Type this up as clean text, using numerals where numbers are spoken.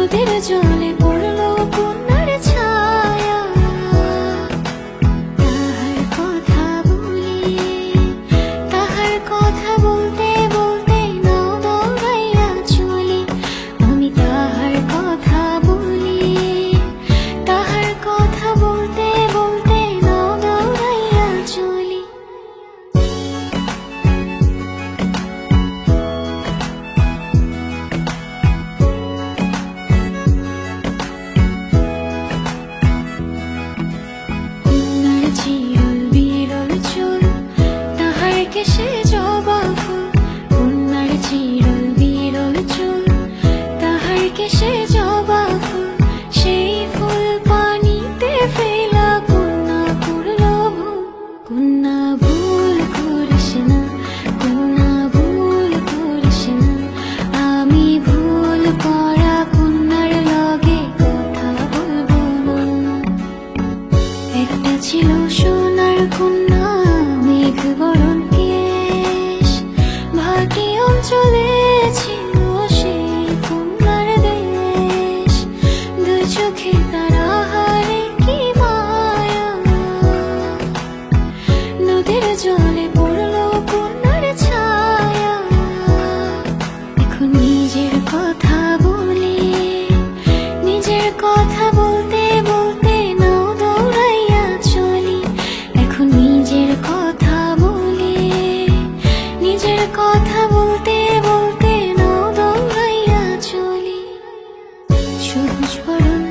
নদীর জলে পড়লো কন্যার ছায়া, তাহার কথা বলি, তাহার কথা বলতে বলতে নাও দৌড়াইয়া চলি। আমি তাহার কথা বলি, তাহার কথা বলতে বলতে নাও দৌড়াইয়া চলি। চিরল বিরল চুল, তাহার কেশে জবা ফুল। কন্যার চিরল বিরল চুল, তাহার কেশে জবা ফুল। সেই ফুল পানিতে ফেলা কন্যা করলো ভুল। কন্যা ভুল করিস না, কন্যা ভুল করিস না। আমি ভুল করা কন্যার লগে কথা বলবো না। একটা ছিল সোনার কন্যা, মেঘ বরণ কেশ। ভাটি অঞ্চলে ছিল সেই কন্যার দেশ। দুই চোখে তারা হারে কি মায়া, নদীর জলে পড়লো কন্যার ছায়া। এখন নিজের কথা বলি, নিজের কথা বলতে বলতে নাও দৌড়াইয়া চলি। এখন নিজের কথা বলি, নিজের কথা বলতে বলতে নাও দৌড়াইয়া চলি। সবুজ বরণ